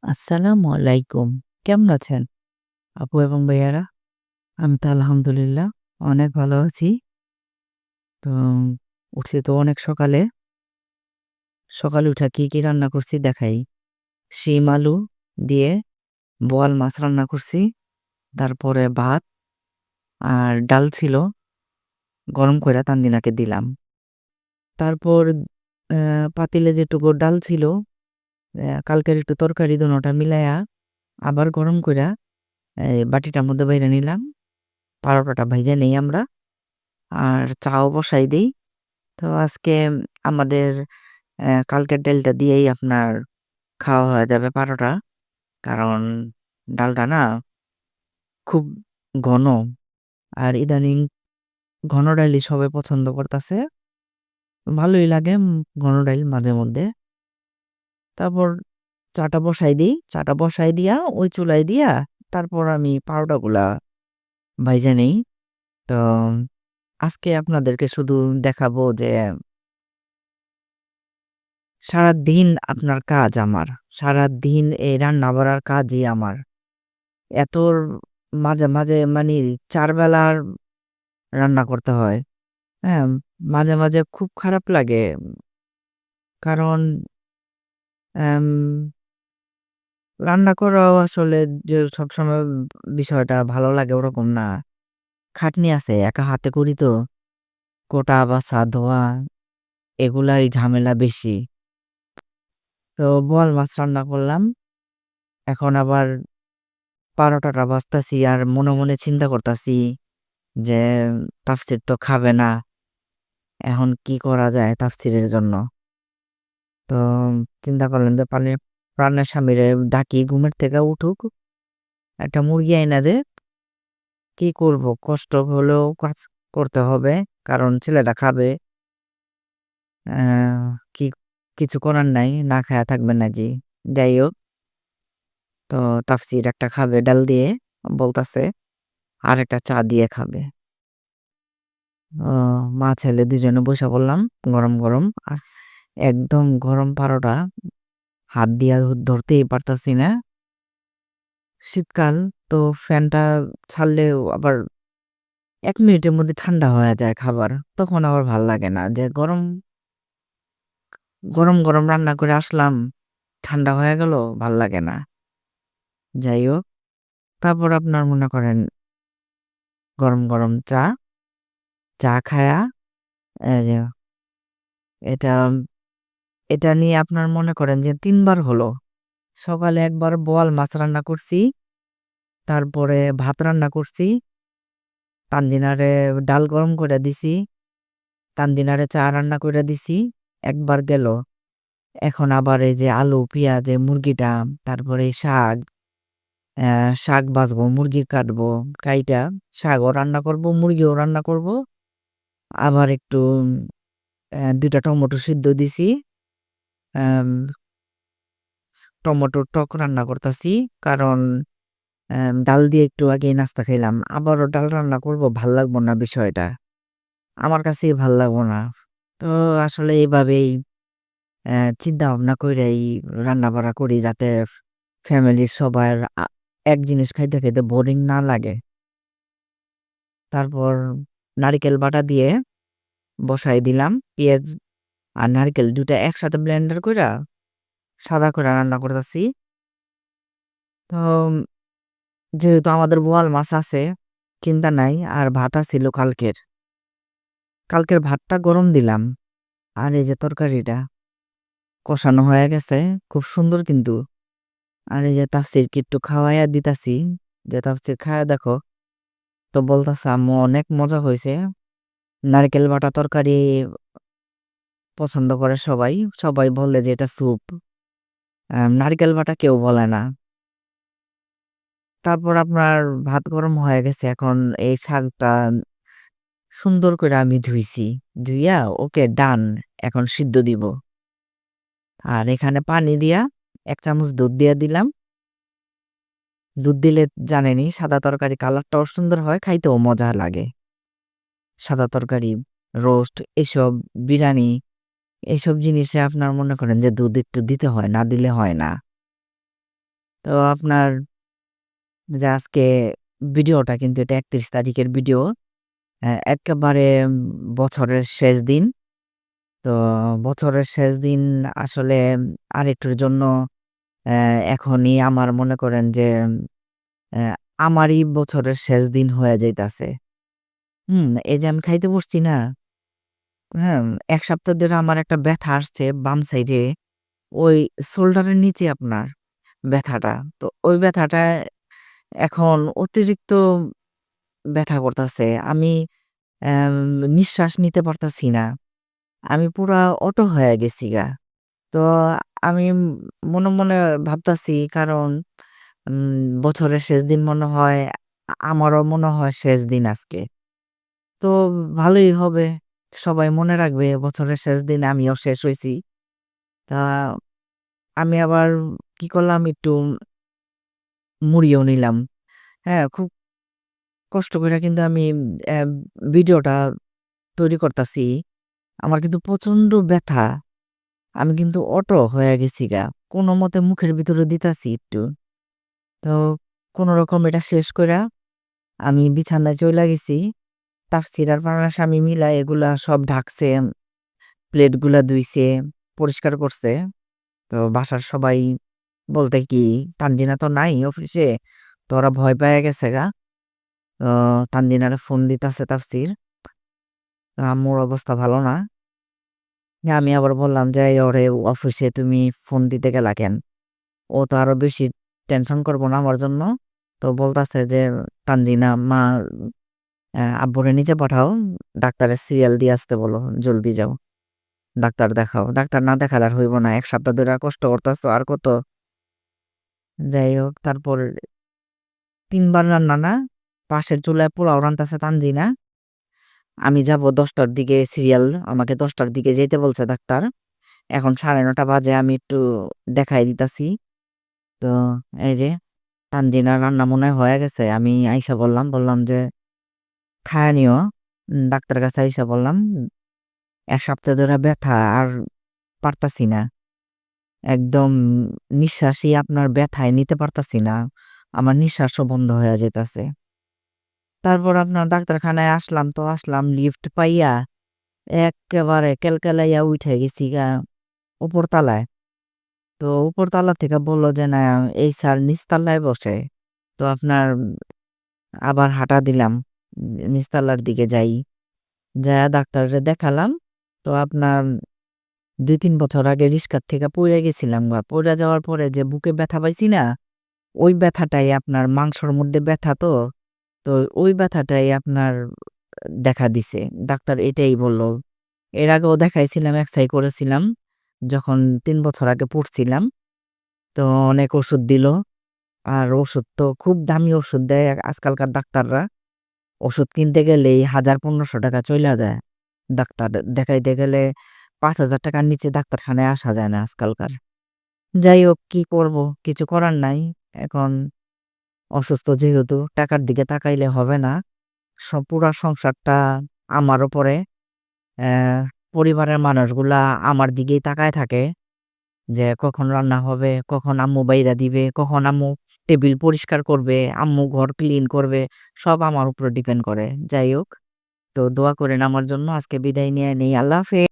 আসসালামু আলাইকুম। কেমন আছেন আপু এবং ভাইয়ারা? আমি তো আলহামদুলিল্লাহ অনেক ভালো আছি। তো উঠছি তো অনেক সকালে। সকালে উঠা কি রান্না করছি দেখাই। শিম আলু দিয়ে বোয়াল মাছ রান্না করছি। তারপরে ভাত আর ডাল ছিল। গরম কইরা তানজিনাকে দিলাম। তারপর পাতিলে যেটুকু ডাল ছিল, কালকের একটু তরকারি দোনোটা মিলায়া আবার গরম কইরা বাটিটার মধ্যে বাইরে নিলাম। পারোটাটা ভাইজা নেই আমরা। আর চাও বসাই দেই। তো আজকে আমাদের কালকের ডালটা দিয়েই আপনার খাওয়া হয়ে যাবে পারোটা। কারণ ডালটা না খুব ঘন। আর ইদানিং ঘন ডাইলই সবাই পছন্দ করতাছে। ভালোই লাগে ঘন ডাইল মাঝে মধ্যে। তারপর চাটা বসাই দেই। চাটা বসাই দিয়া ওই চুলায় দিয়া তারপর আমি পারোটাগুলা ভাইজা নেই। তো আজকে আপনাদেরকে শুধু দেখাবো যে সারাদিন আপনার কাজ আমার। সারাদিন এই রান্না-বাড়ার কাজই আমার। এতর মাঝে মানি ৪ বেলার রান্না করতে হয়। হ্যাঁ? মাঝে খুব খারাপ লাগে। কারণ এম রান্না করাও আসলে যে সবসময় বিষয়টা ভালো লাগে ওরকম না। খাটনি আছে। একা হাতে করি তো। কোটা, বাছা, ধোয়া এগুলাই ঝামেলা বেশি। তো বোয়াল মাছ রান্না করলাম। এখন আবার পারোটাটা ভাজতাছি আর মনে চিন্তা করতাছি যে তাফসীর তো খাবে না। এখন কি করা যায় তাফসীরের জন্য? তো চিন্তা করলেন যে প্রাণের স্বামীরে ডাকি ঘুমের থেকে উঠুক। একটা মুরগি আইনা দে। কি করব? কষ্ট হলেও কাজ করতে হবে। কারণ ছেলেটা খাবে। অ্যা কি কিছু করার নাই। না খায়া থাকবে নাকি? যাই হোক, তো তাফসীর একটা খাবে ডাল দিয়ে বলতাছে। আরেকটা চা দিয়ে খাবে। ও মা ছেলে দুজনে বইসা পড়লাম গরম। আর একদম গরম পারোটা হাত দিয়া ধরতেই পারতাছি না। শীতকাল তো ফ্যানটা ছাড়লেও আবার ১ মিনিটের মধ্যে ঠান্ডা হয়ে যায় খাবার। তখন আবার ভাল লাগে না। যে গরম রান্না করে আসলাম, ঠান্ডা হয়ে গেল, ভাল লাগে না। যাই হোক, তারপর আপনার মনে করেন গরম চা খায়া এই যে এটা এটা নিয়ে আপনার মনে করেন যে ৩ বার হলো। সকালে একবার বোয়াল মাছ রান্না করছি, তারপরে ভাত রান্না করছি, তানজিনারে ডাল গরম কইরা দিছি, তানজিনারে চা রান্না কইরা দিছি, একবার গেল। এখন আবার এই যে আলু, পেঁয়াজ, মুরগিটা, তারপরে শাক ভাজবো, মুরগি কাটবো, কাইটা শাকও রান্না করব, মুরগিও রান্না করব। আবার একটু ২ টা টমেটো সিদ্ধ দিছি। আম টমেটোর টক রান্না করতাছি। কারণ ডাল দিয়ে একটু আগেই নাস্তা খাইলাম। আবারও ডাল রান্না করব, ভাল লাগবো না বিষয়টা। আমার কাছেই ভাল লাগবো না। তো আসলে এভাবেই চিন্তা ভাবনা কইরাই রান্না-বাড়া করি যাতে ফ্যামিলির সবার এক জিনিস খাইতে বোরিং না লাগে। তারপর নারিকেল বাটা দিয়ে বসাই দিলাম। পেঁয়াজ আর নারিকেল ২ টা একসাথে ব্লেন্ডার কইরা সাদা কইরা রান্না করতাছি। তো যেহেতু আমাদের বোয়াল মাছ আছে, চিন্তা নাই। আর ভাত আছিল কালকের। কালকের ভাতটা গরম দিলাম। আর এই যে তরকারিটা কষানো হয়ে গেছে। খুব সুন্দর কিন্তু। আর এই যে তাফসীরকে একটু খাওয়াইয়া দিতাছি। যে তাফসীর খায়া দেখো। তো বলতাছে, "আম্মু অনেক মজা হইছে।" নারকেল বাটা তরকারি পছন্দ করে সবাই। সবাই বলে যে এটা স্যুপ। নারকেল বাটা কেউ বলে না। তারপর আপনার ভাত গরম হয়ে গেছে। এখন এই শাকটা সুন্দর কইরা আমি ধুইছি। ধুইয়া ওকে ডান। এখন সিদ্ধ দিব। আর এখানে পানি দিয়া ১ চামচ দুধ দিয়া দিলাম। দুধ দিলে জানেনই সাদা তরকারি কালারটাও সুন্দর হয়, খাইতেও মজা লাগে। সাদা তরকারি, রোস্ট এসব বিরানি এইসব জিনিসে আপনার মনে করেন যে দুধ একটু দিতে হয়, না দিলে হয় না। তো আপনার যে আজকে ভিডিওটা কিন্তু এটা ৩১ তারিখের ভিডিও। একেবারে বছরের শেষ দিন। তো বছরের শেষ দিন আসলে আরেকটুর জন্য অ্যা এখনই আমার মনে করেন যে অ্যা আমারই বছরের শেষ দিন হয়ে যাইতাছে। এই যে আমি খাইতে বসছি না, হ্যাঁ? ১ সপ্তাহ ধরে আমার একটা ব্যথা আসছে বাম সাইডে, ওই শোল্ডারের নিচে আপনার ব্যথাটা। তো ওই ব্যথাটা এখন অতিরিক্ত ব্যথা করতাছে। আমি অ্যাম নিঃশ্বাস নিতে পারতাছি না। আমি পুরা অটো হয়ে গেছিগা। তো আমি মনে ভাবতাছি কারণ বছরের শেষ দিন মনে হয় আমারও মনে হয় শেষ দিন আজকে। তো ভালোই হবে। সবাই মনে রাখবে বছরের শেষ দিন আমিও শেষ হইছি। তা আমি আবার কি করলাম একটু মুড়িও নিলাম। হ্যাঁ, খুব কষ্ট কইরা কিন্তু আমি অ্যা ভিডিওটা তৈরি করতাছি। আমার কিন্তু প্রচন্ড ব্যথা। আমি কিন্তু অটো হয়ে গেছিগা। কোনমতে মুখের ভিতরে দিতাছি একটু। তো কোনরকম এটা শেষ কইরা আমি বিছানায় চইলা গেছি। তাফসীর আর ফারানা স্বামী মিলা এগুলা সব ঢাকছে, প্লেটগুলা ধুইছে, পরিষ্কার করছে। তো বাসার সবাই বলতে কি তানজিনা তো নাই অফিসে। তো ওরা ভয় পেয়ে গেছেগা। তো তানজিনারে ফোন দিতাছে তাফসীর। তো আম্মুর অবস্থা ভালো না। আমি আবার বললাম যে, "ওরে অফিসে তুমি ফোন দিতে গেলা কেন?" ও তো আরো বেশি টেনশন করবো না আমার জন্য। তো বলতাছে যে, "তানজিনা মা আব্বুরে নিচে পাঠাও। ডাক্তারের সিরিয়াল দিয়ে আসতে বলো। জলদি যাও। ডাক্তার দেখাও। ডাক্তার না দেখালে আর হইব না। ১ সপ্তাহ ধইরা কষ্ট করতাছো আর কত?" যাই হোক তারপর ৩ বার রান্না না, পাশের চুলায় পোলাও রানতাছে তানজিনা। আমি যাবো ১০ টার দিকে সিরিয়াল আমাকে ১০ টার দিকে যাইতে বলছে ডাক্তার। এখন ৯:৩০ বাজে আমি একটু দেখাই দিতাছি। তো এই যে তানজিনার রান্না মনে হয় হয়ে গেছে। আমি আইসা বললাম যে, "খায়া নিও।" ডাক্তারের কাছে আইসা বললাম, "১ সপ্তাহ ধরে ব্যথা আর পারতাছি না। একদম নিঃশ্বাসই আপনার ব্যথায় নিতে পারতাছি না। আমার নিঃশ্বাসও বন্ধ হয়ে যাইতাছে।" তারপর আপনার ডাক্তারখানায় আসলাম লিফট পাইয়া এক্কেবারে কেলকেলাইয়া উইঠা গেছিগা উপর তলায়। তো উপর তলা থেকে বলল যে, "না এই স্যার নিচতলায় বসে।" তো আপনার আবার হাঁটা দিলাম। নিচতলার দিকে যাই। যায়া ডাক্তারে দেখালাম। তো আপনার ২-৩ বছর আগে রিস্কার থেকে পইড়া গেছিলাম গা। পইড়া যাওয়ার পরে যে বুকে ব্যথা পাইছি না? ওই ব্যথাটাই আপনার মাংসর মধ্যে ব্যথা তো। তো ওই ব্যথাটাই আপনার দেখা দিছে। ডাক্তার এটাই বলল। এর আগেও দেখাইছিলাম, এক্স-রে করেছিলাম। যখন ৩ বছর আগে পড়ছিলাম। তো অনেক ওষুধ দিল। আর ওষুধ তো খুব দামি ওষুধ দেয় আজকালকার ডাক্তাররা। ওষুধ কিনতে গেলেই ১,০০০-১৫০০ চইলা যায়। ডাক্তার দেখাইতে গেলে ৳৫,০০০ র নিচে ডাক্তারখানায় আসা যায় না আজকালকার। যাই হোক কি করব? কিছু করার নাই। এখন অসুস্থ যেহেতু টাকার দিকে তাকাইলে হবে না। পুরা সংসারটা আমার উপরে। অ্যা পরিবারের মানুষগুলা আমার দিকেই তাকায় থাকে যে কখন রান্না হবে, কখন আম্মু বাইরা দিবে, কখন আম্মু টেবিল পরিষ্কার করবে, আম্মু ঘর ক্লিন করবে। সব আমার উপরে ডিপেন্ড করে। যাই হোক, তো দোয়া করেন আমার জন্য। আজকে বিদায় নিয়ে নেই। আল্লাহ হাফেজ।